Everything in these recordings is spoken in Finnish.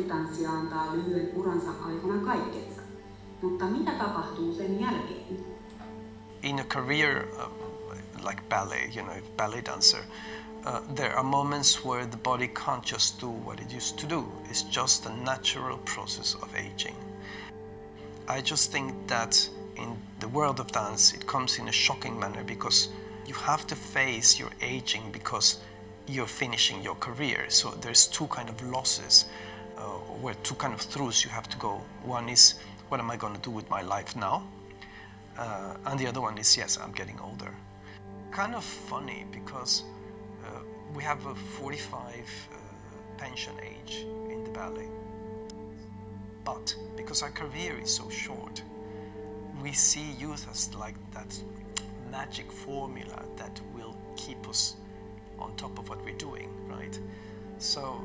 ammattitanssija antaa lyhyen uransa aikana kaikkensa. Mutta mitä tapahtuu sen jälkeen? In a career like ballet, ballet dancer, there are moments where the body can't just do what it used to do. It's just a natural process of aging. I just think that in the world of dance it comes in a shocking manner because you have to face your aging because you're finishing your career. So there's two kind of losses, where two kind of throughs you have to go. One is, what am I going to do with my life now? And the other one is, yes, I'm getting older. Kind of funny because we have a 45 pension age in the ballet. But because our career is so short, we see youth as like that magic formula that will keep us on top of what we're doing, right? So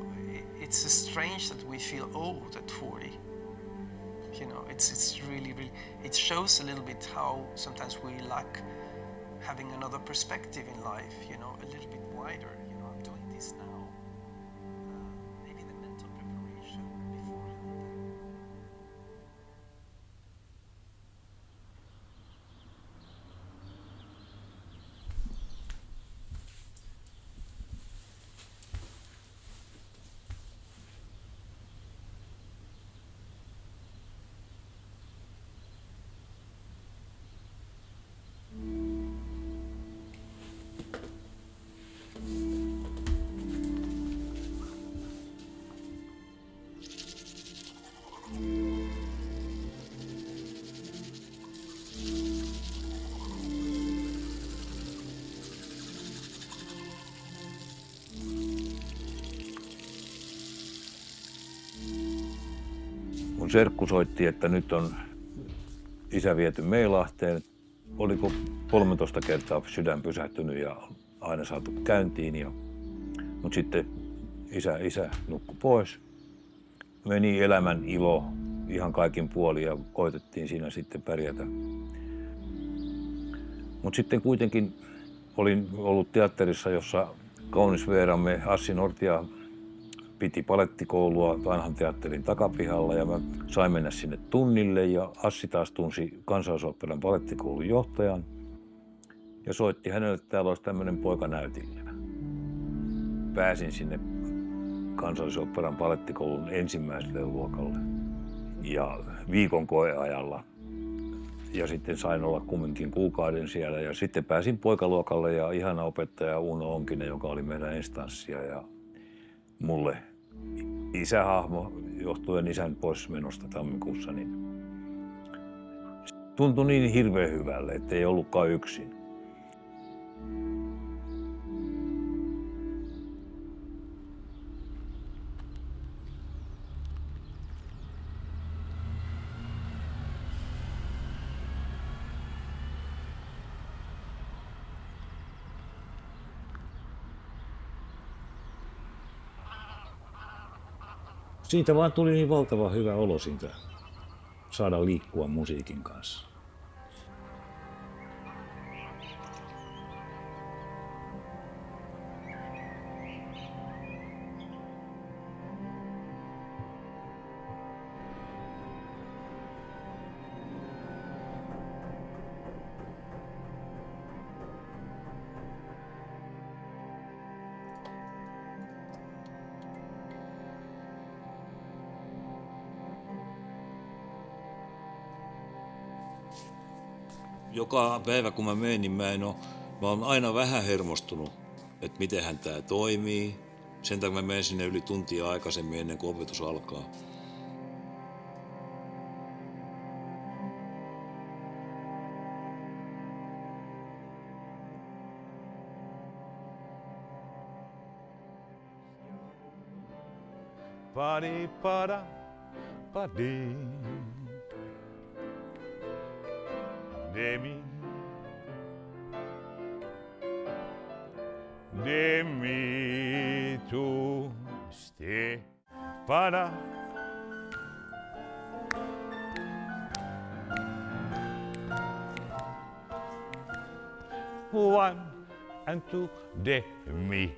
it's strange that we feel old at 40. It's really, it shows a little bit how sometimes we lack having another perspective in life, a little bit wider. I'm doing this now. Maybe the mental preparation beforehand. Mun serkku soitti, että nyt on isä viety Meilahteen. Oliko 13 kertaa sydän pysähtynyt ja aina saatu käyntiin. Mutta sitten isä nukkui pois. Meni elämän ilo ihan kaikin puolin ja koitettiin siinä sitten pärjätä. Mutta sitten kuitenkin olin ollut teatterissa, jossa kaunis Veeramme Assi Nortia piti palettikoulua vanhan teatterin takapihalla ja mä sain mennä sinne tunnille ja Assi taas tunsi Kansallisoopperan palettikoulun johtajan ja soitti hänelle, että täällä olisi tämmöinen poika näytillä. Pääsin sinne Kansallisoopperan palettikoulun ensimmäiselle luokalle ja viikon koeajalla ja sitten sain olla kumminkin kuukauden siellä ja sitten pääsin poikaluokalle ja ihana opettaja Uno Onkinen, joka oli meidän instanssia ja mulle isähahmo johtuen isän poismenosta tammikuussa, niin tuntui niin hirveän hyvälle, ettei ollutkaan yksin. Siitä vaan tuli niin valtavan hyvä olo siitä saada liikkua musiikin kanssa. Joka päivä kun mä menen, niin mä oon aina vähän hermostunut, että mitenhän tää toimii. Sen takia mä menen sinne yli tuntia aikaisemmin ennen kuin opetus alkaa. Pari para padi. De mi tu ste para one and two de mi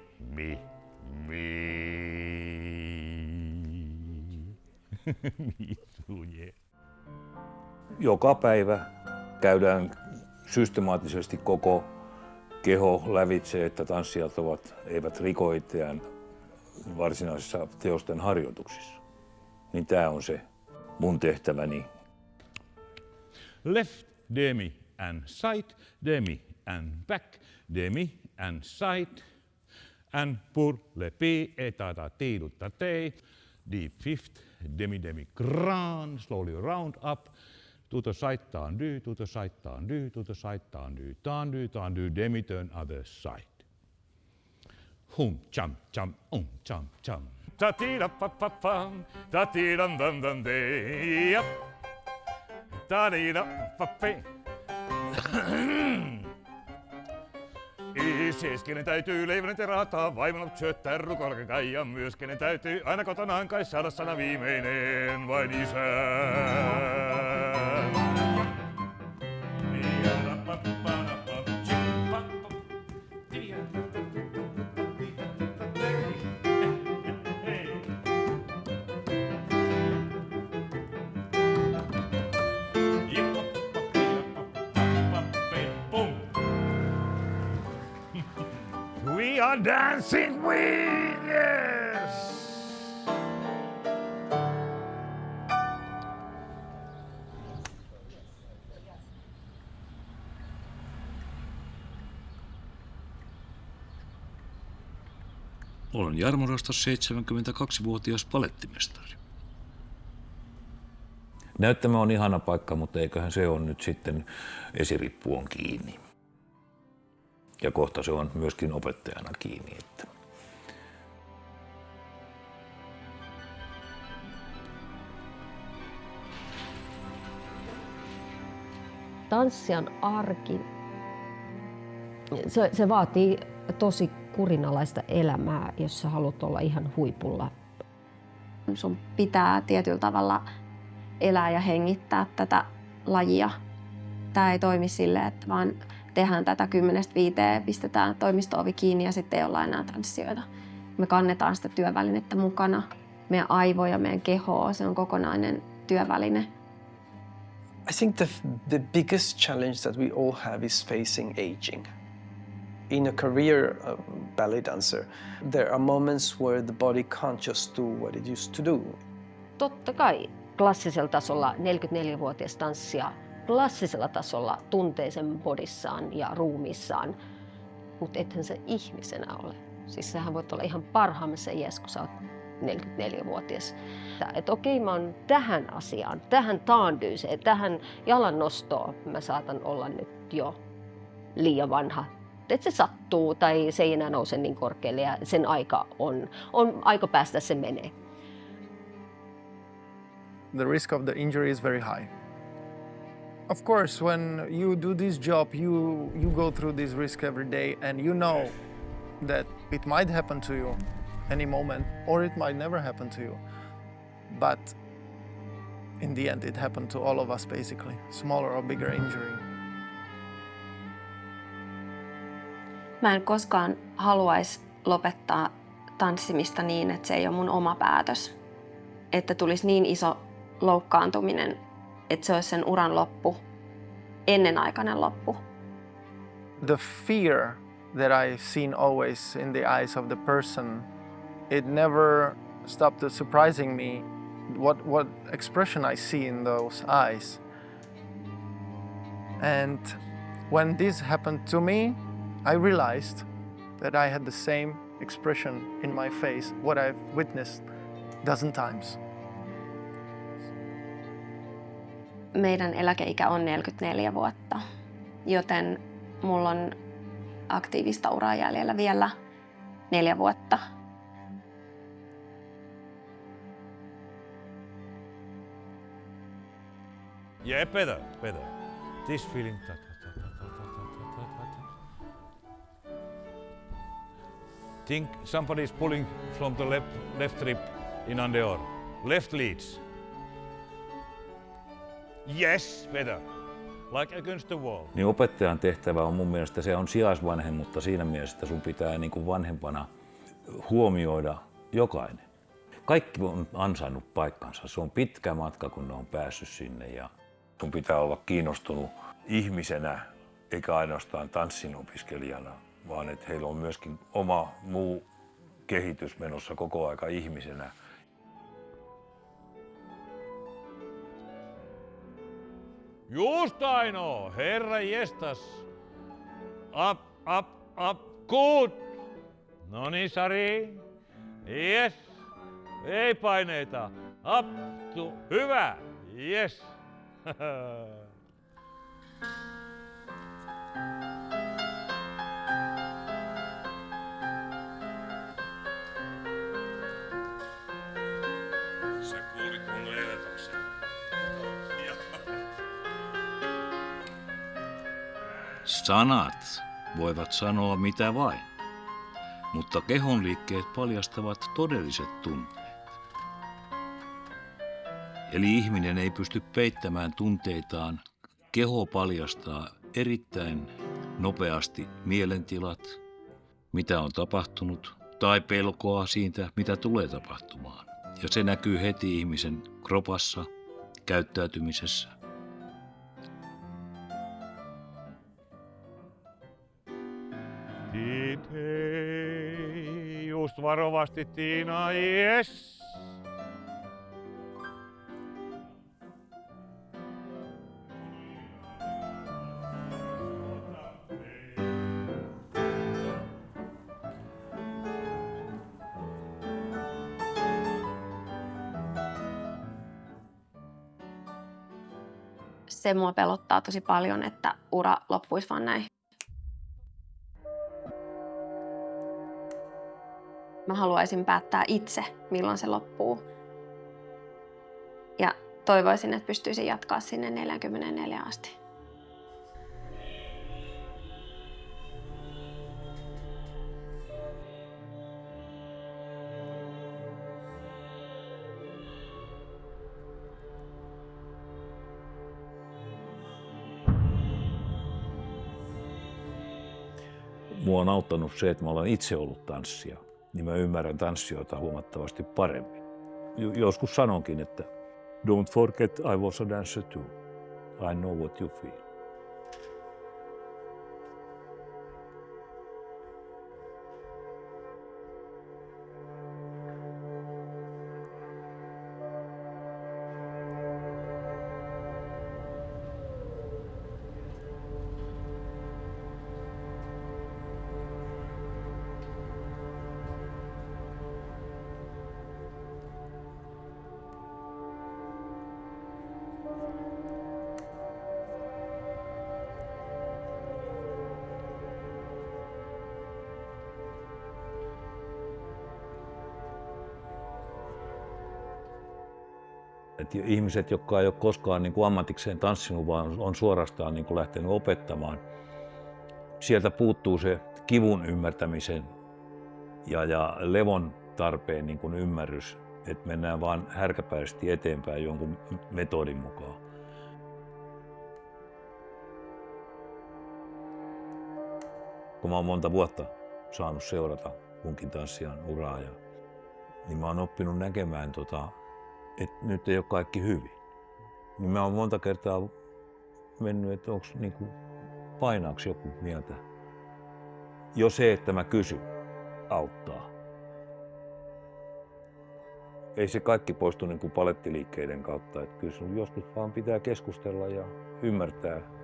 Suje. Joka päivä käydään systemaattisesti koko keho lävitse, että tanssijat eivät riko itseään varsinaisissa teosten harjoituksissa. Niin tää on se mun tehtäväni. Left, demi and side, demi and back, demi and side. And pour le pied et ta tiidu ta tei. Deep fifth, demi demi grand, slowly round up. To the side tendu, to the side tendu, to the side tendu, tendu, tendu, demi turn other side. Hum cham cham cham cham. Ta ti da pa pa pam, ta ti dam dam dam de. Yep. Ta di da pa pe. Isis, kenen täytyy leivän terata, vaimon syöttää rukolka kai ja myös kenen täytyy aina kotonaan kai saada sana viimeinen vain isä. We are dancing with yes. Olen Jarmo Rostas, 72-vuotias palettimestari. Näyttämö on ihana paikka, mutta eiköhän se on nyt sitten esirippu on kiinni. Ja kohta se on myöskin opettajana kiinni. Että. Tanssijan arki, se vaatii tosi kurinalaista elämää, jos sä haluat olla ihan huipulla. Sun pitää tietyllä tavalla elää ja hengittää tätä lajia. Tää ei toimi silleen, että vaan tehdään tätä 10-5, pistetään toimisto-ovi kiinni ja sitten ei olla enää tanssijoita. Me kannetaan sitä työvälinettä mukana. Meidän aivoja, meidän kehoa, se on kokonainen työväline. I think the biggest challenge that we all have is facing aging. In a career ballet dancer, there are moments where the body can't just do what it used to do. Totta kai klassisella tasolla 44-vuotias tanssija klassisella tasolla tuntee sen bodissaan ja ruumiissaan, mutta ethän se ihmisenä ole. Siis sähän voit olla ihan parhaimmassa iässä, kun sä oot 44-vuotias. Että okei, mä oon tähän asiaan, tähän taandyyseen, tähän jalan nostoon mä saatan olla nyt jo liian vanha. Että se sattuu tai se ei enää nouse niin korkealle ja sen aika on aika päästä se menee. The risk of the injury is very high. Of course, when you do this job, you go through this risk every day and you know that it might happen to you any moment or it might never happen to you. But in the end, it happened to all of us basically, smaller or bigger injury. Mä en koskaan haluaisi lopettaa tanssimista niin, että se ei ole mun oma päätös. Että tulisi niin iso loukkaantuminen, että se olisi sen uran loppu, ennenaikainen loppu. The fear that I've seen always in the eyes of the person, it never stopped surprising me what expression I see in those eyes. And when this happened to me, I realized that I had the same expression in my face, what I've witnessed dozen times. Meidän eläkeikä on 44 vuotta, joten mulla on aktiivista uraa jäljellä vielä 4 vuotta. Yeah, better. This feeling. Think somebody is pulling from the left rib in under. Left leads. Yes, better. Like against the wall. Niin opettajan tehtävä on mun mielestä, se on sijaisvanhemmuutta siinä mielessä, että sun pitää niin kuin vanhempana huomioida jokainen. Kaikki on ansainnut paikkansa. Se on pitkä matka, kun ne on päässyt sinne. Ja sun pitää olla kiinnostunut ihmisenä, eikä ainoastaan tanssin opiskelijana, vaan että heillä on myöskin oma muu kehitys menossa koko aika ihmisenä. Just Aino, herra jestas. Up, good. No niin, Sari. Yes. Ei paineita. Up, hyvä. Yes. Sä kuulit mun ajatuksen. Sanat voivat sanoa mitä vain, mutta kehon liikkeet paljastavat todelliset tunteet. Eli ihminen ei pysty peittämään tunteitaan. Keho paljastaa erittäin nopeasti mielentilat, mitä on tapahtunut, tai pelkoa siitä, mitä tulee tapahtumaan. Ja se näkyy heti ihmisen kropassa, käyttäytymisessä. Hei, just varovasti Tiina, yes. Se mua pelottaa tosi paljon, että ura loppuisi vaan näin. Mä haluaisin päättää itse, milloin se loppuu. Ja toivoisin, että pystyisin jatkaa sinne 44 asti. Mua on auttanut se, että mä olen itse ollut tanssija, niin mä ymmärrän tanssijoita huomattavasti paremmin. Joskus sanonkin, että don't forget I was a dancer too. I know what you feel. Et ihmiset, jotka ei ole koskaan niin kuin ammatikseen tanssinut, vaan on suorastaan niin kuin lähtenyt opettamaan, sieltä puuttuu se kivun ymmärtämisen ja levon tarpeen niin kuin ymmärrys, että mennään vaan härkäpäisesti eteenpäin jonkun metodin mukaan. Kun mä oon monta vuotta saanut seurata kunkin tanssijan uraa, niin mä oon oppinut näkemään että nyt ei ole kaikki hyvin. Niin mä oon monta kertaa mennyt, että onko niinku, painaako joku mieltä. Jo se, että mä kysyn, auttaa. Ei se kaikki poistu niinku palettiliikkeiden kautta. Että kyllä sun joskus vaan pitää keskustella ja ymmärtää.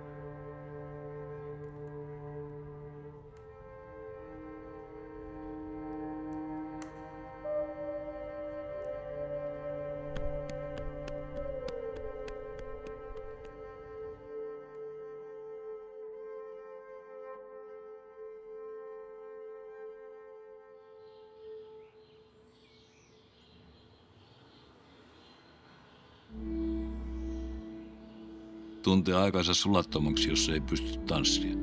Tuntee aikansa sulattomaksi, jos ei pysty tanssia.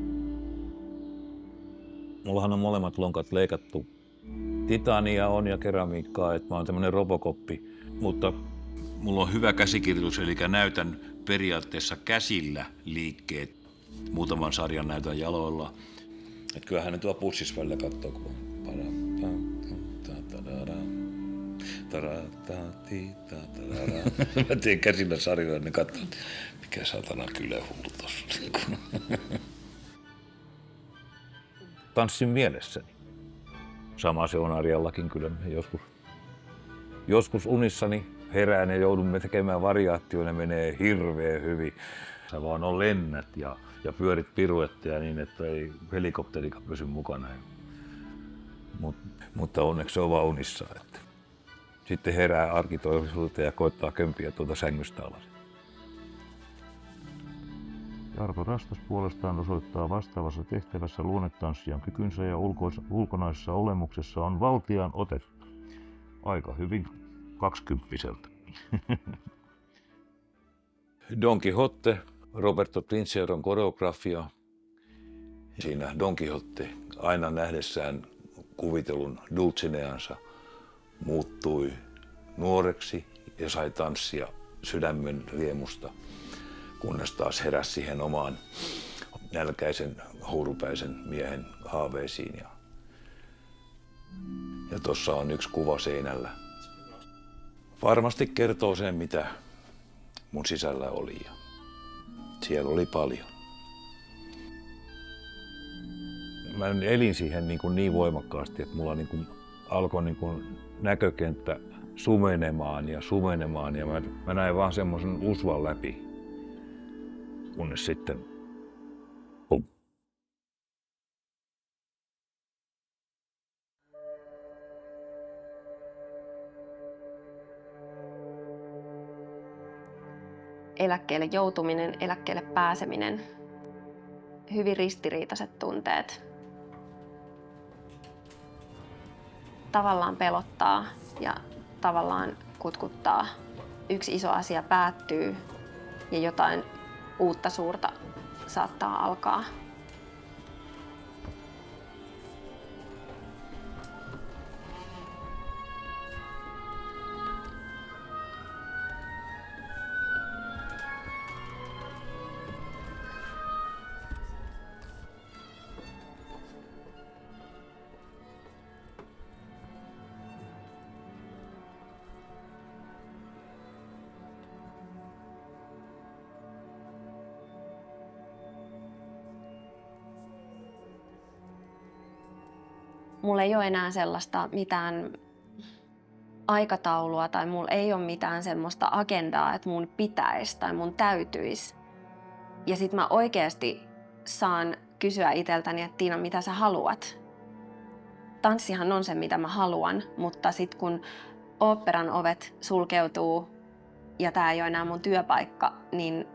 Mullahan on molemmat lonkat leikattu. Titania on ja keramiikkaa, että mä oon tämmönen robokoppi, mutta Mulla on hyvä käsikirjoitus, eli näytän periaatteessa käsillä liikkeet. Muutaman sarjan näytän jaloilla. Et kyllähän ne tuo pussissa välillä kattoo, kun Mä teen käsillä sarjoja ja ne katsoo, mikä satana kylähullu tossa. Tanssin mielessäni. Sama se on Arjallakin kyllä. Joskus unissani herään ja joudumme tekemään variaatioita, ne menee hirveän hyvin. Sä vaan on lennät ja pyörit piruetteja niin, että ei helikopterikaan pysy mukana. Mutta onneksi se on vaan unissa. Että. Sitten herää arkitodellisuuteen ja koittaa kömpiä tuolta sängystä alas. Jarpo Rastas puolestaan osoittaa vastaavassa tehtävässä luonnetanssijan kykynsä ja ulkonaisessa olemuksessa on valtiaan otettu. Aika hyvin 20-vuotiaalta. Don Quixote, Roberto Trincheron koreografia. Siinä Don Quixote aina nähdessään kuvitelun Dulcineansa muuttui nuoreksi ja sai tanssia sydämen riemusta, kunnes taas heräsi siihen omaan nälkäisen, hourupäisen miehen haaveisiin. Ja tuossa on yksi kuva seinällä. Varmasti kertoo sen, mitä mun sisällä oli. Ja siellä oli paljon. Mä elin siihen niin voimakkaasti, että mulla alkoi näkökenttä sumenemaan ja mä näin vaan semmoisen usvan läpi, kunnes sitten pum. Eläkkeelle joutuminen, eläkkeelle pääseminen, hyvin ristiriitaiset tunteet. Tavallaan pelottaa ja tavallaan kutkuttaa. Yksi iso asia päättyy ja jotain uutta suurta saattaa alkaa. Mulla ei ole enää sellaista mitään aikataulua tai mulla ei ole mitään semmoista agendaa, että mun pitäisi tai mun täytyisi. Ja sit mä oikeasti saan kysyä itseltäni, että Tiina, mitä sä haluat? Tanssihan on se, mitä mä haluan, mutta sit kun oopperan ovet sulkeutuu ja tää ei ole enää mun työpaikka, niin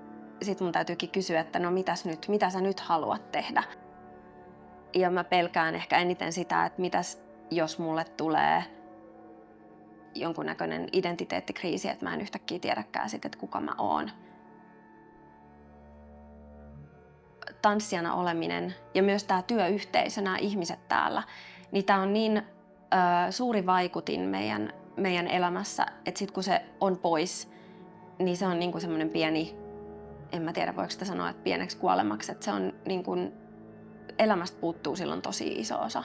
sit mun täytyykin kysyä, että no mitäs nyt, mitä sä nyt haluat tehdä? Ja mä pelkään ehkä eniten sitä, että mitäs jos mulle tulee jonkunnäköinen identiteettikriisi, että mä en yhtäkkiä tiedäkään sit, että kuka mä oon. Tanssijana oleminen ja myös tää työyhteisö, nämä ihmiset täällä, niin tää on niin suuri vaikutin meidän elämässä, että sit kun se on pois, niin se on niinku semmoinen pieni, en mä tiedä voiko sitä sanoa, että pieneksi kuolemaksi, että se on niin kuin elämästä puuttuu silloin tosi iso osa.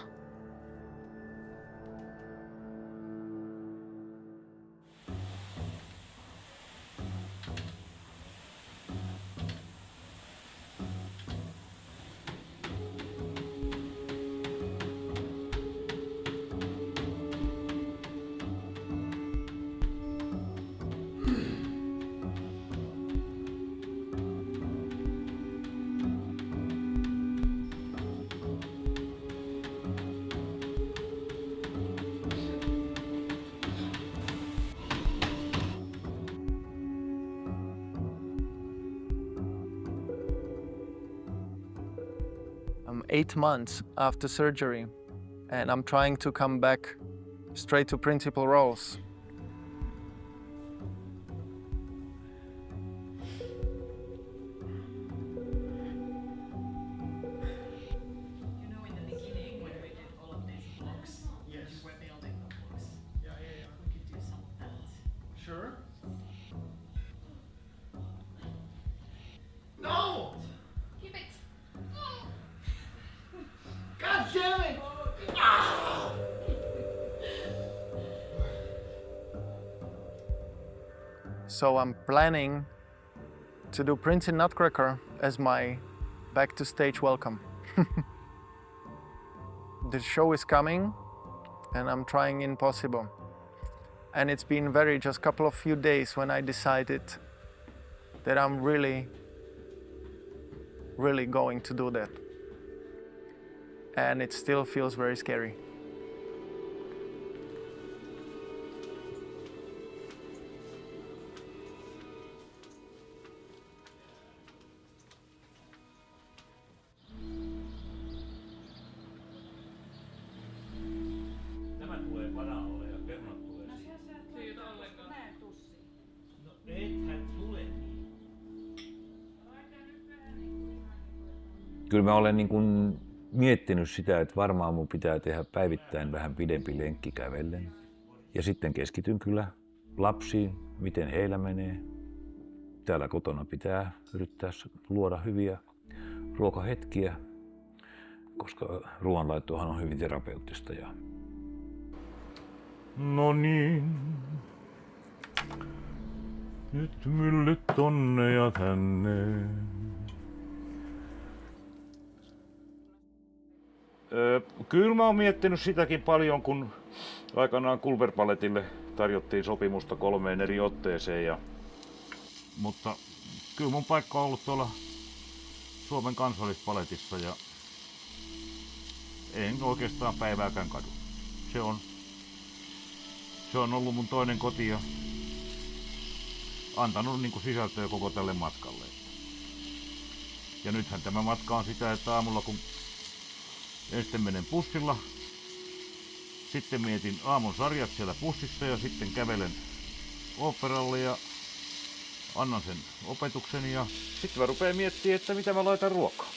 I'm 8 months after surgery and I'm trying to come back straight to principal roles. So I'm planning to do Prince in Nutcracker as my back to stage welcome. The show is coming and I'm trying impossible. And it's been just couple of few days when I decided that I'm really going to do that. And it still feels very scary. Tämä tulee panalle ja perunat tulee siihen. No ethän tule niin. Kyllä mä olen niin kuin miettinyt sitä, että varmaan mun pitää tehdä päivittäin vähän pidempi lenkki kävellen. Ja sitten keskityn kyllä lapsiin, miten heillä menee. Täällä kotona pitää yrittää luoda hyviä ruokahetkiä, koska ruoanlaittohan on hyvin terapeuttista. No niin. Nyt myllyt tonne ja tänne. Kyllä mä oon miettinyt sitäkin paljon, kun aikanaan Culver-Balletille tarjottiin sopimusta 3 eri otteeseen. Mutta kyllä mun paikka on ollut tuolla Suomen Kansallisballetissa ja en oikeastaan päivääkään kadu. Se on ollut mun toinen koti ja antanut niin kuin sisältöä koko tälle matkalle. Ja nythän tämä matka on sitä, että aamulla kun ensin menen bussilla, sitten mietin aamun sarjat siellä bussissa ja sitten kävelen oopperalle ja annan sen opetuksen ja sitten mä rupean miettimään, että mitä mä laitan ruokaa.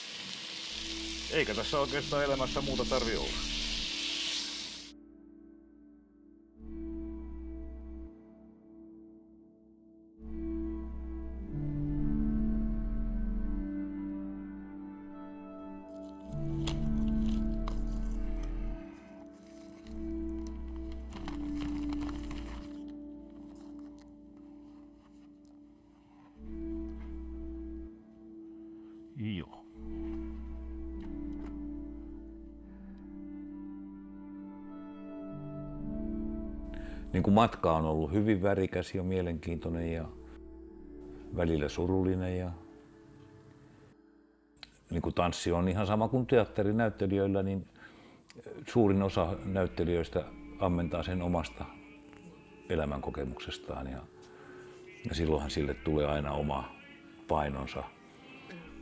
Eikä tässä oikeastaan elämässä muuta tarvi olla. Joo. Niin kuin matka on ollut hyvin värikäs ja mielenkiintoinen ja välillä surullinen. Ja niin kuin tanssi on ihan sama kuin teatterinäyttelijöillä, niin suurin osa näyttelijöistä ammentaa sen omasta elämänkokemuksestaan. Ja silloinhan sille tulee aina oma painonsa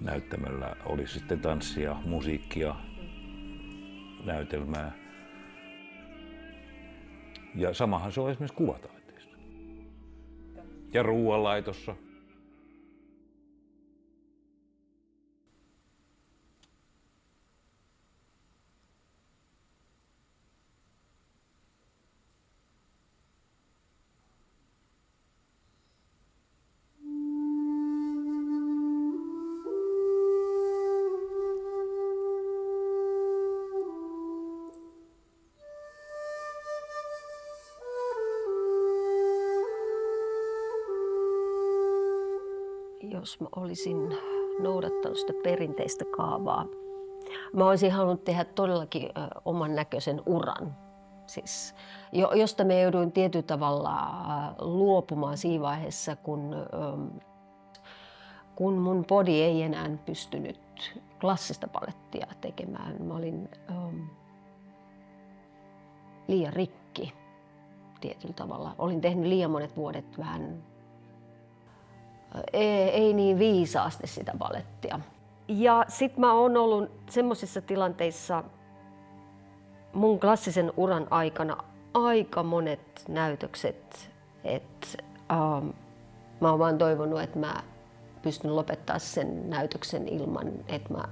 näyttämöllä, oli sitten tanssia, musiikkia, näytelmää. Ja samahan se on esimerkiksi kuvataiteessa. Ja ruoanlaitossa. Jos mä olisin noudattanut sitä perinteistä kaavaa, mä olisin halunnut tehdä todellakin oman näköisen uran. Siis, josta me jouduin tietyllä tavalla luopumaan siinä vaiheessa, kun mun body ei enää pystynyt klassista balettia tekemään. Mä olin liian rikki tietyllä tavalla. Olin tehnyt liian monet vuodet vähän ei niin viisaasti sitä balettia. Ja sit mä oon ollut semmosissa tilanteissa mun klassisen uran aikana aika monet näytökset, että mä oon vaan toivonut, että mä pystyn lopettaa sen näytöksen ilman, että mä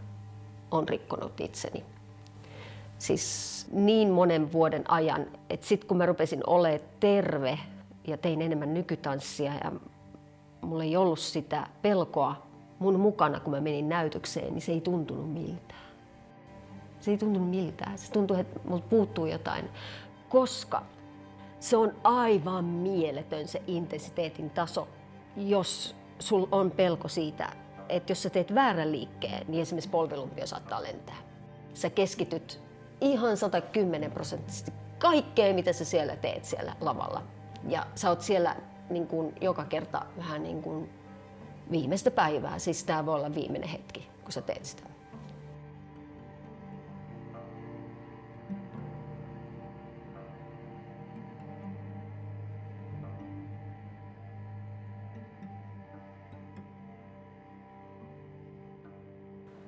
oon rikkonut itseni. Siis niin monen vuoden ajan, että sit kun mä rupesin olemaan terve ja tein enemmän nykytanssia ja mulla ei ollut sitä pelkoa mun mukana, kun mä menin näytökseen, niin se ei tuntunut miltään. Se ei tuntunut miltään. Se tuntui, että multa puuttuu jotain, koska se on aivan mieletön se intensiteetin taso. Jos sul on pelko siitä, että jos sä teet väärän liikkeen, niin esimerkiksi polvilumpio saattaa lentää. Sä keskityt ihan 110% kaikkeen, mitä sä siellä teet siellä lavalla. Ja sä oot siellä niin kuin joka kerta vähän niin kuin viimeistä päivää, siis tää voi olla viimeinen hetki, kun sä teet sitä.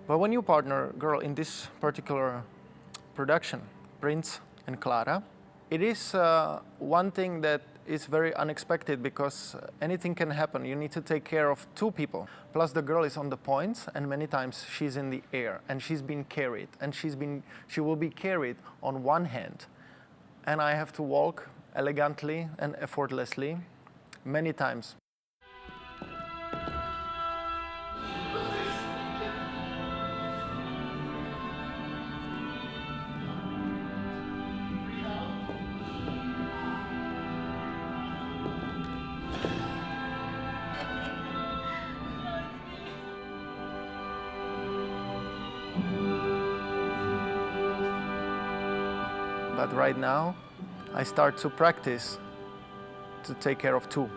But when you partner girl in this particular production, Prince and Clara, it is one thing that is very unexpected because anything can happen. You need to take care of two people. Plus the girl is on the points and many times she's in the air and she's been carried and she will be carried on one hand. And I have to walk elegantly and effortlessly many times. But right now, I start to practice to take care of two.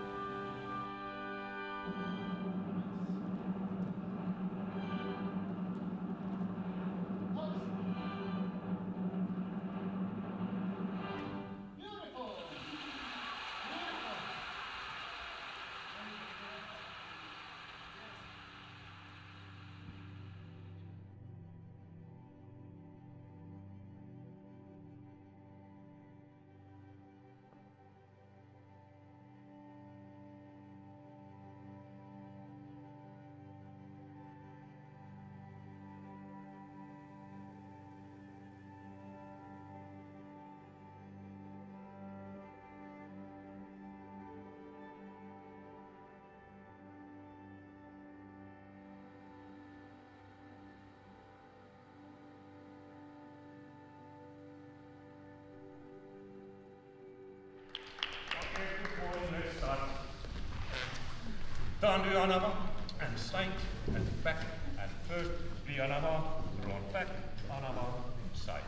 Turn Dianava and side and back and first Dianava, drawn back, Anava, side.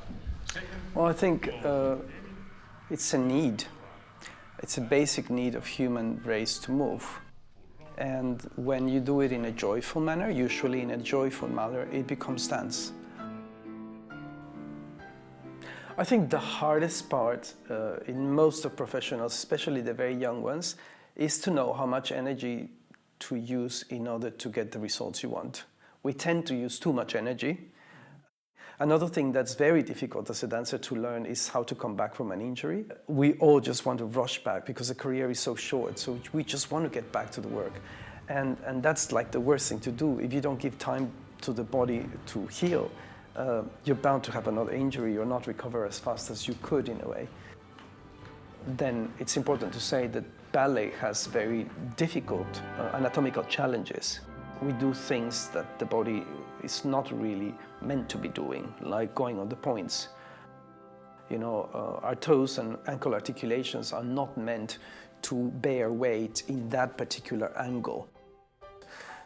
Well, I think it's a need. It's a basic need of human race to move. And when you do it in a joyful manner, usually in a joyful manner, it becomes dance. I think the hardest part in most of professionals, especially the very young ones, is to know how much energy to use in order to get the results you want. We tend to use too much energy. Another thing that's very difficult as a dancer to learn is how to come back from an injury. We all just want to rush back because a career is so short, so we just want to get back to the work. And that's like the worst thing to do. If you don't give time to the body to heal, you're bound to have another injury or not recover as fast as you could in a way. Then it's important to say that ballet has very difficult anatomical challenges. We do things that the body is not really meant to be doing, like going on the points. You know, our toes and ankle articulations are not meant to bear weight in that particular angle.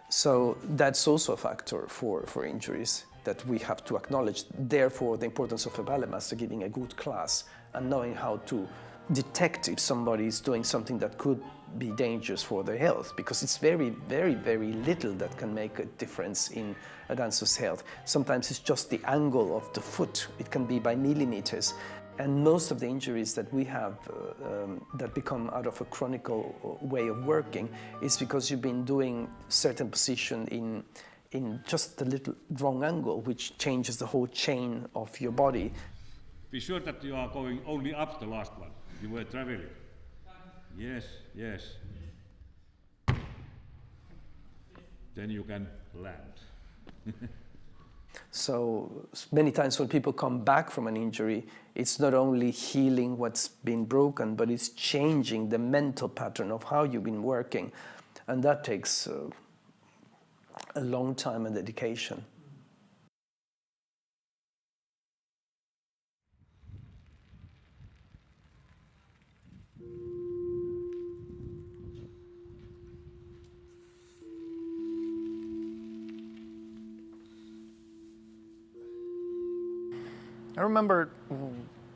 So that's also a factor for injuries that we have to acknowledge. Therefore, the importance of a ballet master giving a good class and knowing how to detect if somebody is doing something that could be dangerous for their health, because it's very, very, very little that can make a difference in a dancer's health. Sometimes it's just the angle of the foot. It can be by millimeters. And most of the injuries that we have that become out of a chronic way of working is because you've been doing certain position in just a little wrong angle, which changes the whole chain of your body. Be sure that you are going only up the last one. You were traveling. Yes, yes. Then you can land. So many times when people come back from an injury, it's not only healing what's been broken, but it's changing the mental pattern of how you've been working. And that takes a long time and dedication. I remember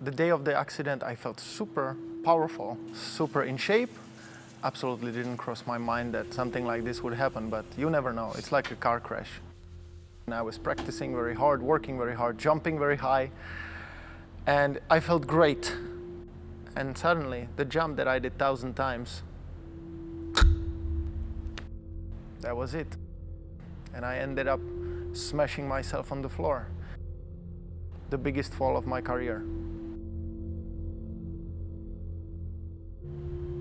the day of the accident, I felt super powerful, super in shape. Absolutely didn't cross my mind that something like this would happen, but you never know. It's like a car crash. And I was practicing very hard, working very hard, jumping very high, and I felt great. And suddenly, the jump that I did 1,000 times, that was it. And I ended up smashing myself on the floor. The biggest fall of my career.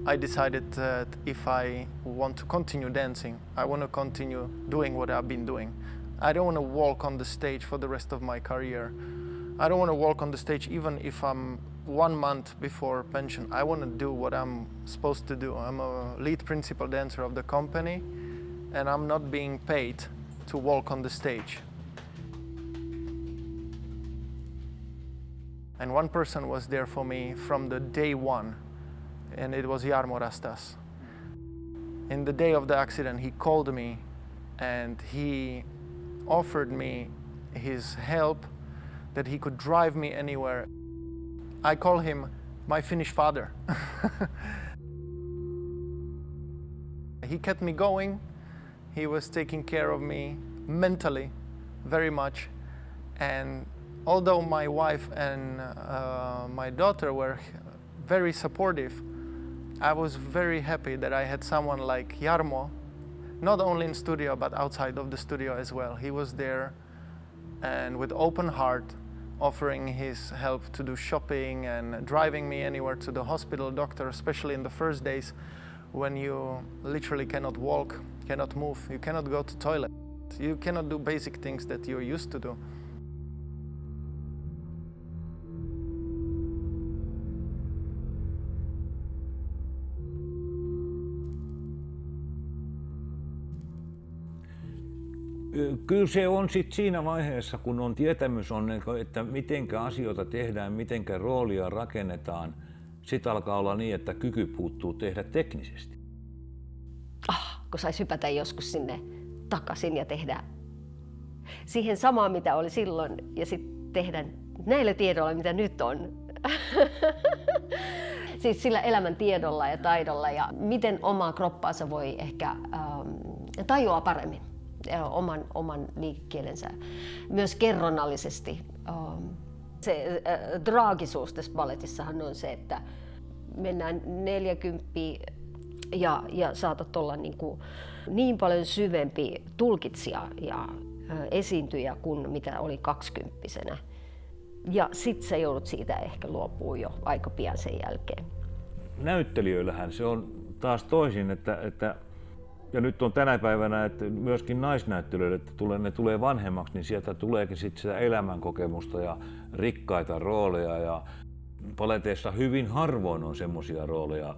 I decided that if I want to continue dancing, I want to continue doing what I've been doing. I don't want to walk on the stage for the rest of my career. I don't want to walk on the stage even if I'm 1 month before pension. I want to do what I'm supposed to do. I'm a lead principal dancer of the company, and I'm not being paid to walk on the stage. And one person was there for me from the day one, and it was Jarmo Rastas. In the day of the accident, he called me and he offered me his help, that he could drive me anywhere. I call him my Finnish father. He kept me going. He was taking care of me mentally very much. And although my wife and my daughter were very supportive, I was very happy that I had someone like Jarmo, not only in studio but outside of the studio as well. He was there and with open heart offering his help to do shopping and driving me anywhere to the hospital doctor, especially in the first days when you literally cannot walk, cannot move, you cannot go to toilet, you cannot do basic things that you're used to do. Kyllä se on sit siinä vaiheessa, kun on tietämys on, että mitenkä asioita tehdään, mitenkä roolia rakennetaan, sit alkaa olla niin, että kyky puuttuu tehdä teknisesti. Kun sais hypätä joskus sinne takaisin ja tehdä siihen samaan, mitä oli silloin, ja sitten tehdä näillä tiedoilla, mitä nyt on. Siis sillä elämän tiedolla ja taidolla ja miten omaa kroppaansa voi ehkä tajua paremmin. Oman liikekielensä. Myös kerronnallisesti. Se traagisuus tässä balletissahan on se, että mennään 40 ja saatat olla niin paljon syvempi tulkitsija ja esiintyjä kuin mitä oli 20-vuotiaana. Ja sit sä joudut siitä ehkä luopumaan jo aika pian sen jälkeen. Näyttelijöillähän se on taas toisin, että ja nyt on tänä päivänä, että myöskin naisnäyttelijöille, että ne tulee vanhemmaksi, niin sieltä tuleekin sitten sitä elämänkokemusta ja rikkaita rooleja. Ja balleteissa hyvin harvoin on semmoisia rooleja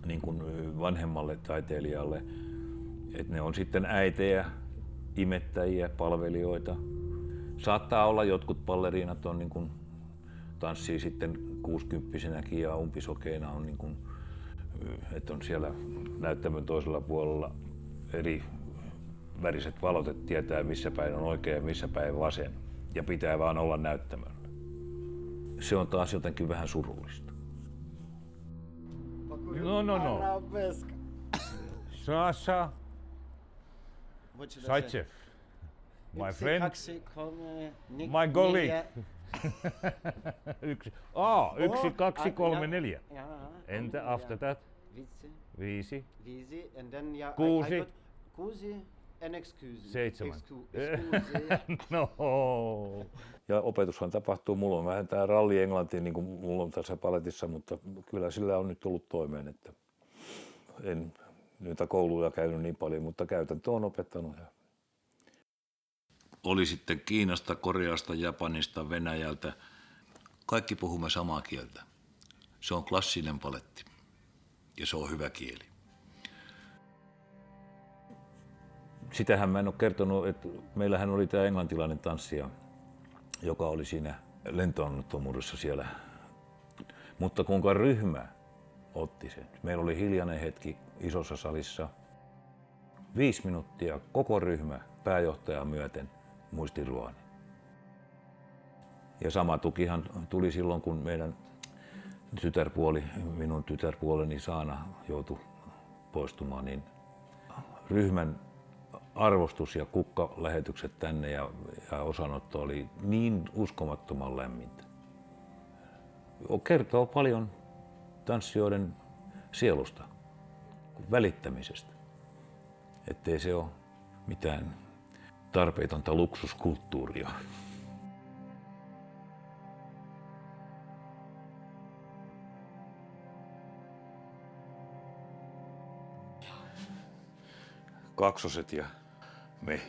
niin kuin vanhemmalle taiteilijalle, että ne on sitten äitejä, imettäjiä, palvelijoita. Saattaa olla jotkut balleriinat on niin kuin tanssii sitten 60-vuotiaanakin ja umpisokeina on niin kuin, että on siellä näyttämön toisella puolella eri väriset valot, että tietää missä päin on oikein ja missä päin vasen. Ja pitää vaan olla näyttämöllä. Se on taas jotenkin vähän surullista. No. Sasha Zaitsev, my friend, my colleague. 1, 2, 3, 4. And after that? 5. 6. 7. No. Ja opetushan tapahtuu, mulla on vähän tää ralli englanti, niin kuin mulla on tässä balletissa, mutta kyllä sillä on nyt tullut toimeen, että en noita kouluja käynyt niin paljon, mutta käytäntö on opettanut. Oli sitten Kiinasta, Koreasta, Japanista, Venäjältä. Kaikki puhumme samaa kieltä. Se on klassinen paletti ja se on hyvä kieli. Sitähän mä en ole kertonut, että meillähän oli tämä englantilainen tanssija, joka oli siinä lentoonnettomuudessa siellä. Mutta kuinka ryhmä otti sen. Meillä oli hiljainen hetki isossa salissa. 5 minuuttia koko ryhmä pääjohtajaa myöten muisti Ruani. Ja sama tukihan tuli silloin, kun meidän minun tytärpuoleni Saana joutui poistumaan, niin ryhmän arvostus ja kukkalähetykset tänne ja osanotto oli niin uskomattoman lämmintä. Kertoo paljon tanssijoiden sielusta, välittämisestä. Ettei se ole mitään tarpeetonta luksuskulttuuria. Kaksoset ja me.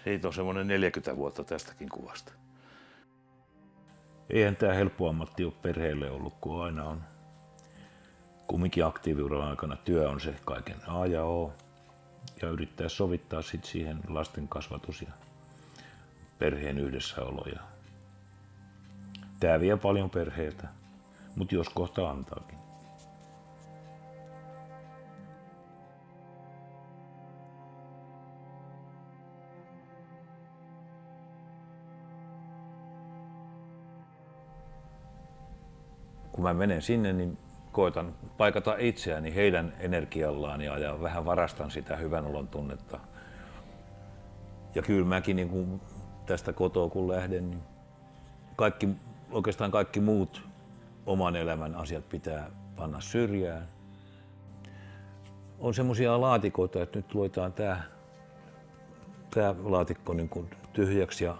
Siitä on semmoinen 40 vuotta tästäkin kuvasta. Eihän tämä helppo ammatti ole perheelle ollut, kun aina on kumminkin aktiiviuran aikana työ on se kaiken A ja O. Ja yrittää sovittaa sit siihen lasten kasvatus ja perheen yhdessäolo. Tää vie paljon perheeltä, mutta jos kohta antaakin. Kun mä menen sinne, niin koitan paikata itseäni heidän energiallaan ja vähän varastan sitä hyvän olon tunnetta. Ja kyllä mäkin niin kun tästä kotoa kun lähden, niin oikeastaan kaikki muut oman elämän asiat pitää panna syrjään. On semmoisia laatikoita, että nyt luetaan tää laatikko niin kun tyhjäksi ja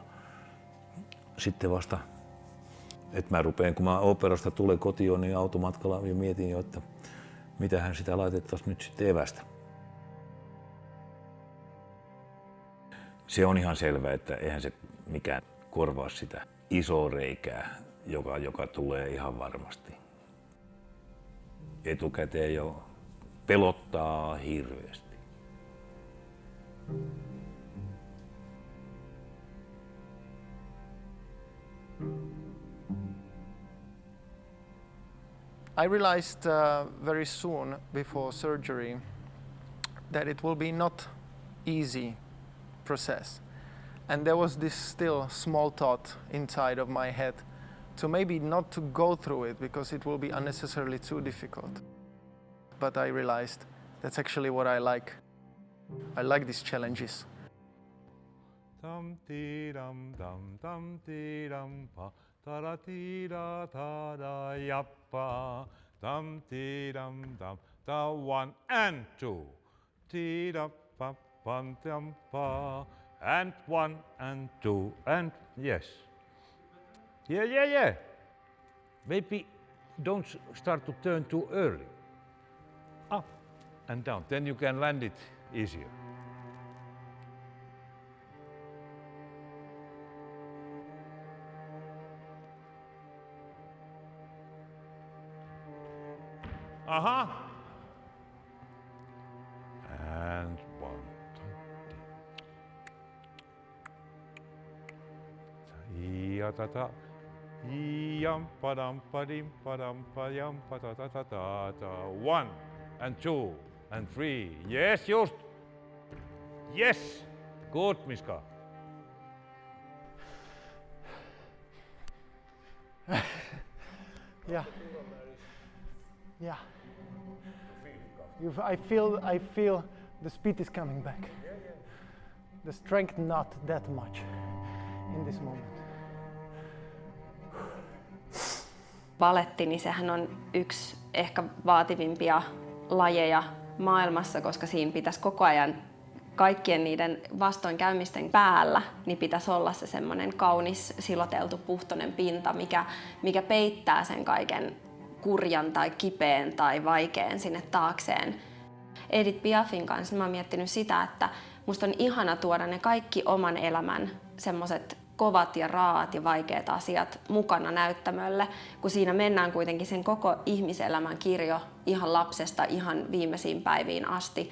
sitten vasta että mä rupean, kun mä oopperasta tulen kotiin, niin automatkalla ja mietin jo, että mitähän sitä laitettaisiin nyt sitten evästä. Se on ihan selvä, että eihän se mikään korvaa sitä isoa reikää, joka tulee ihan varmasti. Etukäteen jo pelottaa hirveästi. I realized very soon before surgery that it will be not easy process. And there was this still small thought inside of my head to maybe not to go through it because it will be unnecessarily too difficult. But I realized that's actually what I like. I like these challenges. Dum dee dum dee dum pa. Ta ti da ta da yappa, dum ti dum dum, da 1 and 2, ti da pa pam dum pa, and 1 and 2 and yes. Yeah. Maybe don't start to turn too early. Up and down, then you can land it easier. Uh-huh. And 1, 2, ya ta ta, yam padam padim padam payam patata ta ta ta. 1 and 2 and 3. Yes, just. Yes. Good, Miska. Yeah. I feel the speed is coming back. The strength not that much in this moment. Baletti, niin sehän on yksi ehkä vaativimpia lajeja maailmassa, koska siinä pitäisi koko ajan kaikkien niiden vastoinkäymisten päällä, niin pitäisi olla se semmoinen kaunis siloteltu puhtoinen pinta, mikä peittää sen kaiken kurjan tai kipeän tai vaikean sinne taakseen. Edith Piafin kanssa mä oon miettinyt sitä, että musta on ihana tuoda ne kaikki oman elämän semmoset kovat ja raat ja vaikeat asiat mukana näyttämölle, kun siinä mennään kuitenkin sen koko ihmiselämän kirjo ihan lapsesta ihan viimeisiin päiviin asti.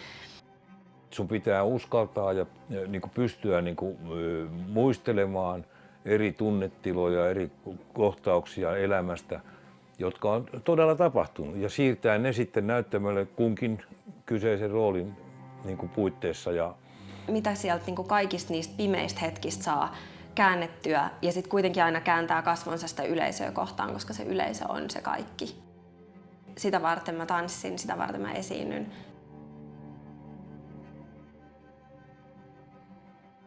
Sun pitää uskaltaa ja niin kuin pystyä niin kuin, muistelemaan eri tunnetiloja, eri kohtauksia elämästä, jotka on todella tapahtunut, ja siirtää ne sitten näyttämölle kunkin kyseisen roolin niin kuin puitteissa. Mitä sieltä niin kuin kaikista niistä pimeistä hetkistä saa käännettyä ja sitten kuitenkin aina kääntää kasvonsa sitä yleisöä kohtaan, koska se yleisö on se kaikki. Sitä varten mä tanssin, sitä varten mä esiinnyn.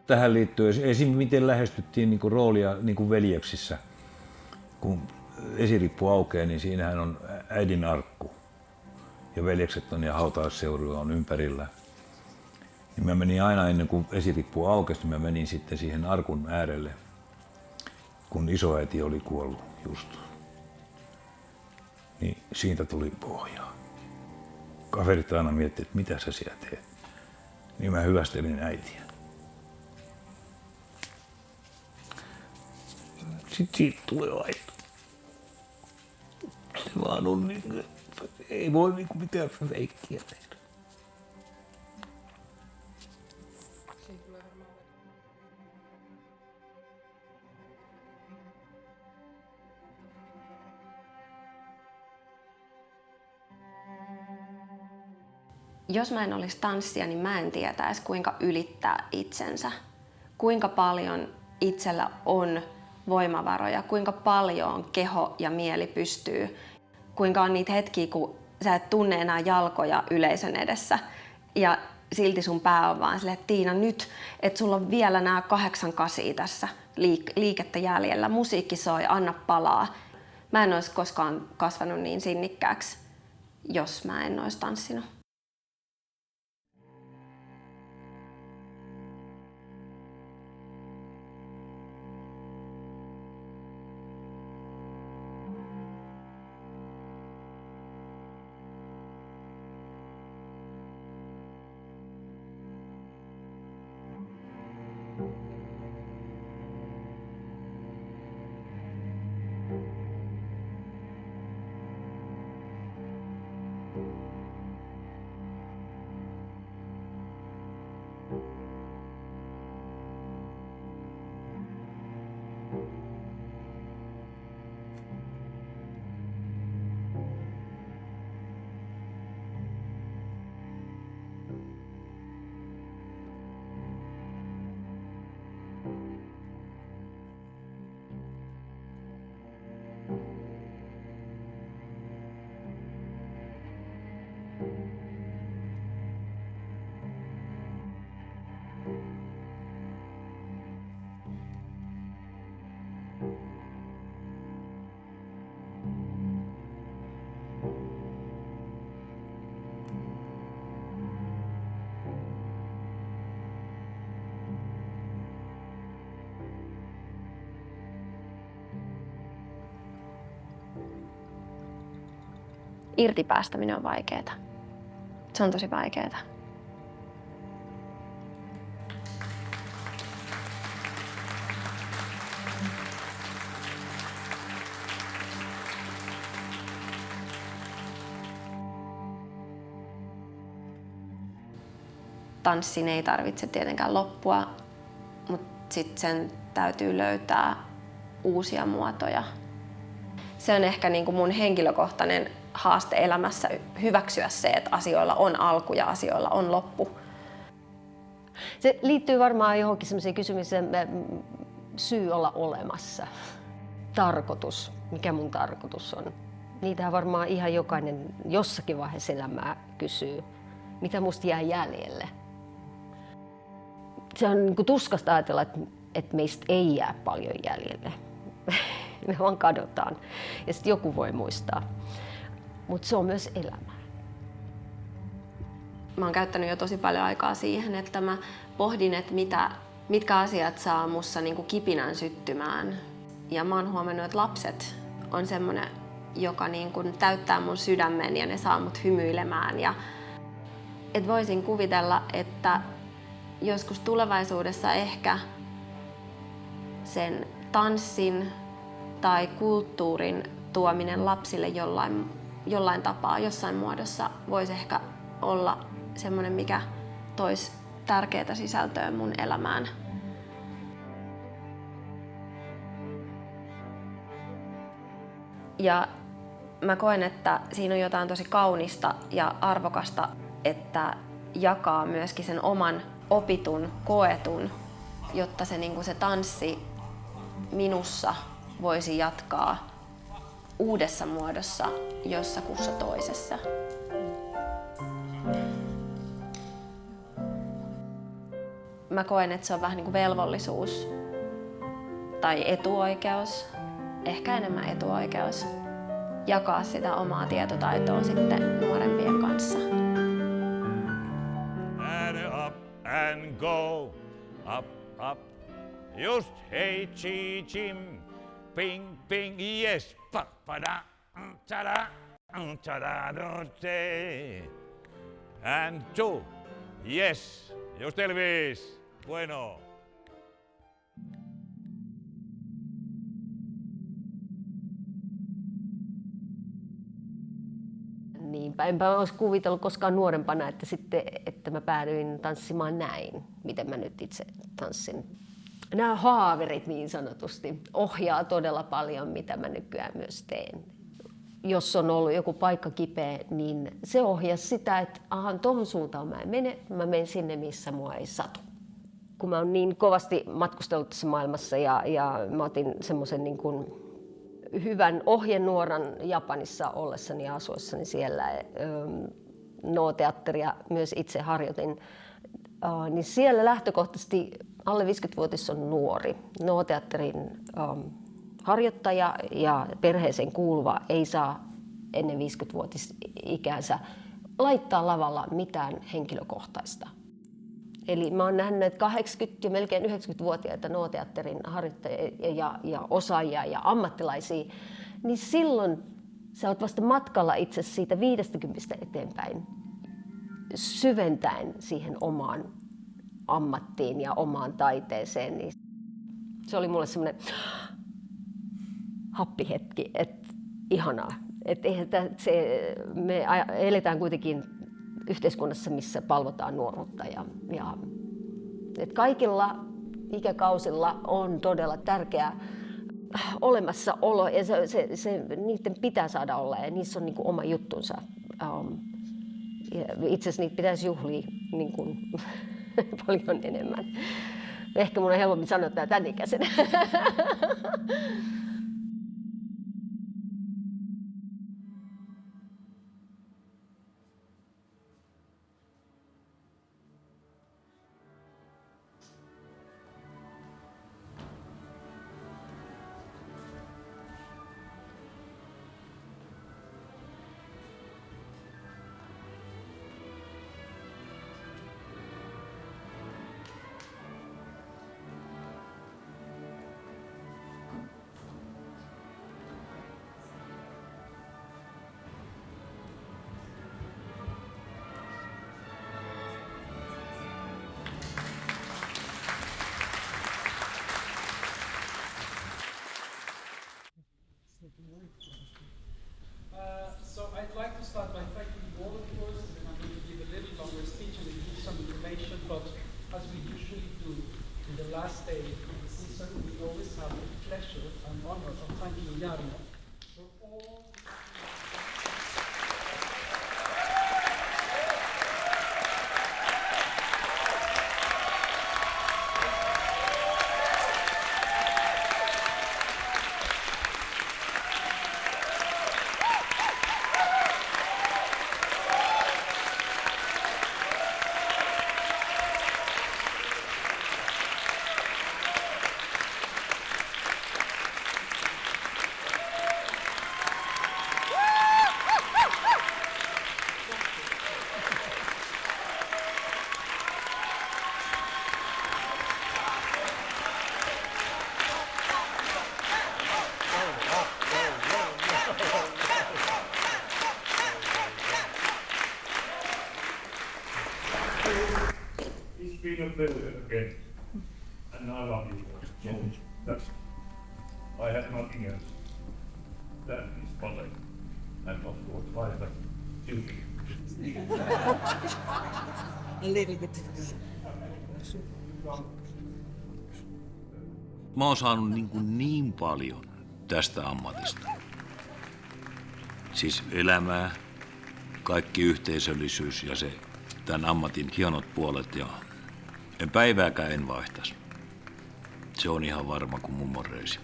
Tähän liittyy esim. Miten lähestyttiin niinku roolia niinku veljeksissä. Kun esirippu aukeaa, niin siinähän on äidin arkku. Ja veljekset on ja hautausseuruja on ympärillä. Niin mä menin aina ennen kuin esirippu aukesi, niin mä menin sitten siihen arkun äärelle, kun isoäiti oli kuollut just. Niin siitä tuli pohjaa. Kaverit aina miettii, että mitä sä siellä teet. Niin mä hyvästelin äitiä. Sitten siitä tulee aito. Se vaan on niin, ei voi niinku mitään feikkiä tehdä. Jos mä en olisi tanssia, niin mä en tietäisi, kuinka ylittää itsensä. Kuinka paljon itsellä on voimavaroja, kuinka paljon keho ja mieli pystyy. Kuinka on niitä hetkiä, kun sä et tunne enää jalkoja yleisön edessä. Ja silti sun pää on vaan silleen, että Tiina nyt, että sulla on vielä nämä 8-8 tässä liikettä jäljellä. Musiikki soi, anna palaa. Mä en olisi koskaan kasvanut niin sinnikkääksi, jos mä en olisi tanssinut. Irtipäästäminen on vaikeaa. Se on tosi vaikeaa. Tanssin ei tarvitse tietenkään loppua, mutta sitten sen täytyy löytää uusia muotoja. Se on ehkä niin kuin mun henkilökohtainen haaste elämässä hyväksyä se, että asioilla on alku ja asioilla on loppu. Se liittyy varmaan johonkin sellaiseen kysymykseen, syy olla olemassa. Tarkoitus, mikä mun tarkoitus on. Niitähän varmaan ihan jokainen jossakin vaiheessa elämää kysyy. Mitä musta jää jäljelle? Se on niin kuin tuskasta ajatella, että meistä ei jää paljon jäljelle. Me vaan kadotaan ja sitten joku voi muistaa. Mutta se on myös elämää. Mä oon käyttänyt jo tosi paljon aikaa siihen, että mä pohdin, että mitkä asiat saa mussa niinku kipinän syttymään. Ja mä oon huomannut, että lapset on semmoinen, joka niinku täyttää mun sydämen ja ne saa mut hymyilemään. Ja et voisin kuvitella, että joskus tulevaisuudessa ehkä sen tanssin tai kulttuurin tuominen lapsille jollain tapaa, jossain muodossa voisi ehkä olla semmoinen, mikä toisi tärkeää sisältöä mun elämään. Ja mä koen, että siinä on jotain tosi kaunista ja arvokasta, että jakaa myöskin sen oman opitun, koetun, jotta se, niin kuin se tanssi minussa voisi jatkaa uudessa muodossa jossakussa toisessa. Mä koen, että se on vähän niin kuin velvollisuus tai etuoikeus, ehkä enemmän etuoikeus, jakaa sitä omaa tietotaitoa sitten nuorempien kanssa. And up and go, up, up. Just hey, chi, chim, ping, ping, yes, pa, pa, da, ta-da, ta-da, do-te. And two, yes, just Elvis, bueno. Niinpä, enpä olisi kuvitellut koskaan nuorempana, että mä päädyin tanssimaan näin, miten mä nyt itse tanssin. Nämä haaverit niin sanotusti ohjaa todella paljon, mitä mä nykyään myös teen. Jos on ollut joku paikka kipeä, niin se ohjasi sitä, että tuohon suuntaan mä en mene, mä menen sinne, missä mua ei satu. Kun mä oon niin kovasti matkustellut tässä maailmassa ja mä otin semmoisen niin kuin hyvän ohjenuoran Japanissa ollessani ja asuessani siellä, No-teatteria myös itse harjoitin, niin siellä lähtökohtaisesti alle 50-vuotias on nuori. No-teatterin harjoittaja ja perheeseen kuuluva ei saa ennen 50-vuotisikäänsä laittaa lavalla mitään henkilökohtaista. Eli mä oon nähnyt 80- ja melkein 90-vuotiaita No-teatterin harjoittajia ja osaajia ja ammattilaisia, niin silloin sä oot vasta matkalla itse siitä 50 eteenpäin syventäen siihen omaan ammattiin ja omaan taiteeseen. Niin se oli mulle semmoinen happihetki, että ihanaa. Me eletään kuitenkin yhteiskunnassa, missä palvotaan nuoruutta ja että kaikilla ikäkausilla on todella tärkeä olemassaolo ja niiden pitää saada olla ja niissä on niin kuin oma juttunsa. Itse asiassa niitä pitäisi juhlia niin kuin paljon enemmän. Ehkä mun on helpompi sanoa tämä tän ikäisenä. So I'd like to start by thanking all of yours, and I'm going to give a little longer speech and give some information, but as we usually do in the last day of the season, we always have the pleasure and honor of thanking Jarmo for all It's been a pleasure again, and I love you. That's, I have nothing else. That is ballet, and of course, private children. A little bit. Mä oon saanut niin paljon tästä ammatista. Siis elämää, kaikki yhteisöllisyys ja se tämän ammatin hienot puolet ja en päivääkään en vaihtaisi. Se on ihan varma kuin mummon reisi.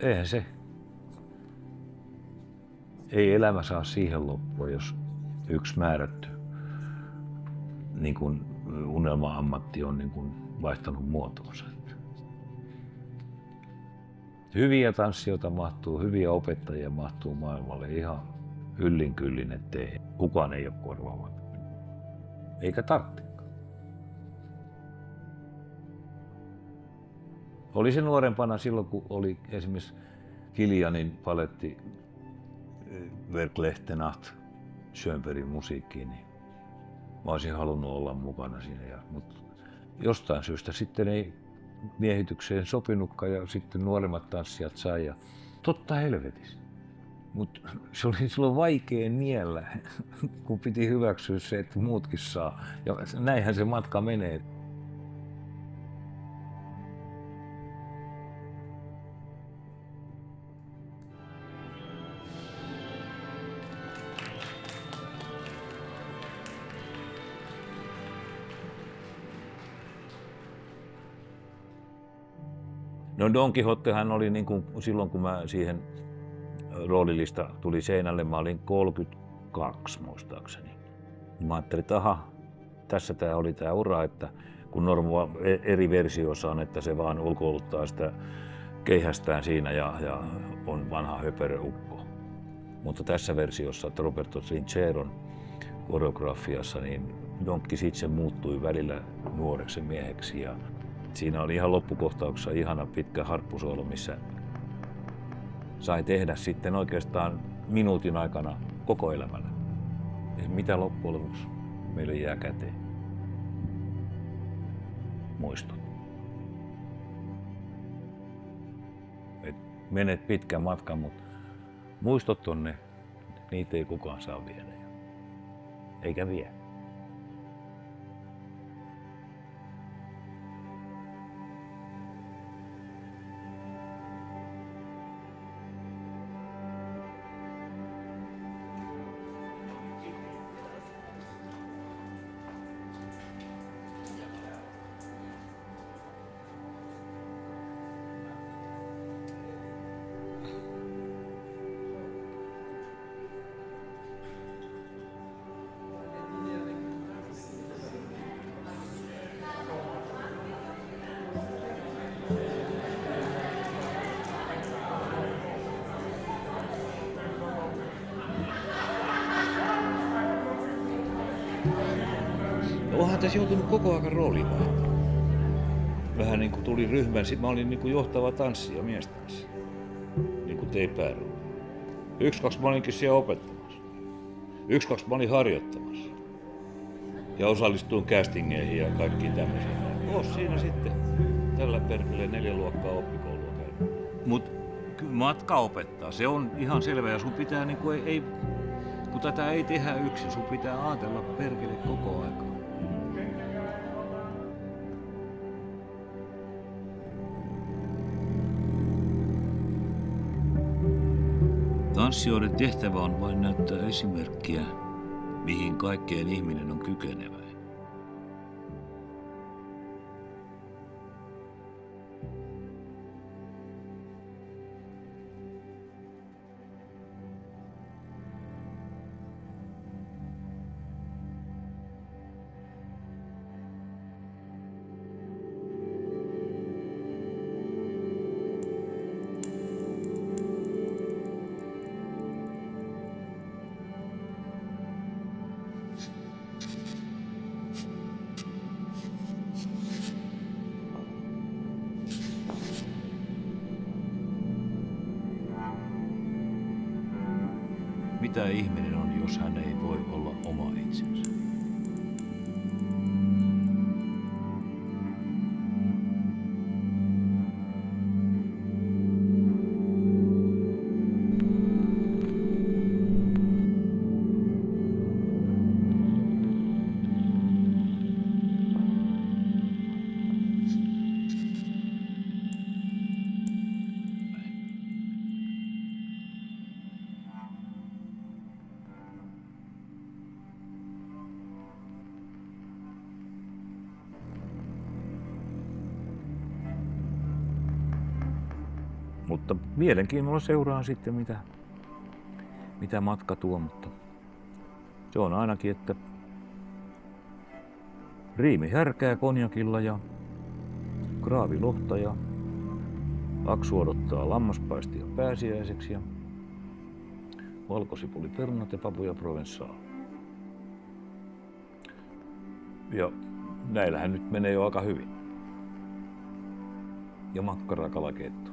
Eihän se. Ei elämä saa siihen loppua, jos yksi määrätty niin kuin unelma-ammatti on niin kuin vaihtanut muotoonsa. Hyviä tanssijoita mahtuu, hyviä opettajia mahtuu maailmalle ihan yllin kyllin, ettei kukaan ei ole korvaamaton. Eikä tarvitsekaan. Oli se nuorempana silloin, kun oli esimerkiksi Kilianin paletti Verklehtenat Schönbergin musiikkiin, niin mä olisin halunnut olla mukana siinä. Mutta jostain syystä sitten ei miehitykseen sopinutkaan ja sitten nuoremmat tanssijat sai. Ja totta helvetissä. Mutta se oli silloin vaikea niellä, kun piti hyväksyä se, että muutkin saa. Ja näinhän se matka menee. No Don Quixotehan oli niin kuin silloin, kun mä siihen roolilista tuli seinälle, mä olin 32 muistaakseni. Mä ajattelin, että aha, tässä tää oli tää ura, että kun eri versioissa on, että se vaan ulkoiluttaa sitä keihästään siinä ja on vanha höperöukko. Mutta tässä versiossa, että Roberto Trincheron koreografiassa, niin Don Quixote muuttui välillä nuoreksi mieheksi. Ja siinä oli ihan loppukohtauksessa ihana pitkä harppusoolo, missä sai tehdä sitten oikeastaan minuutin aikana koko elämällä. Mitä loppujen lopuksi meille jää käteen? Muistot. Et menet pitkän matkan, mutta muistot on ne, niitä ei kukaan saa viedä. Eikä vie. Onhan tässä joutunut koko ajan rooliin vaihtamaan. Vähän niin kuin tuli ryhmän, mä olin niin kuin johtava tanssija, miestanssi. Niin kuin tein päärooli. 1-2 mä olinkin siellä opettamassa. 1-2 mä olin harjoittamassa. Ja osallistuin castingeihin ja kaikkiin tämmöisiin. Oos siinä sitten tällä perkeleen 4 luokkaa oppikoulua käynyt. Mut matka opettaa, se on ihan selvä ja sun pitää niin kuin kun tätä ei tehdä yksin, sun pitää ajatella perkele koko ajan. Tanssijoiden tehtävä on vain näyttää esimerkkiä, mihin kaikkeen ihminen on kykenevä. Mitä ihminen on, jos hän ei voi olla oma itsensä? Mutta mielenkiinnolla seuraan sitten mitä matka tuo, mutta se on ainakin, että riimi härkää konjakilla ja kraavi lohta ja Aksu odottaa lammaspaistia pääsiäiseksi ja valkosipuli perunat ja papuja provençal. Ja näillähän nyt menee jo aika hyvin. Ja makkaraa kalakeitto.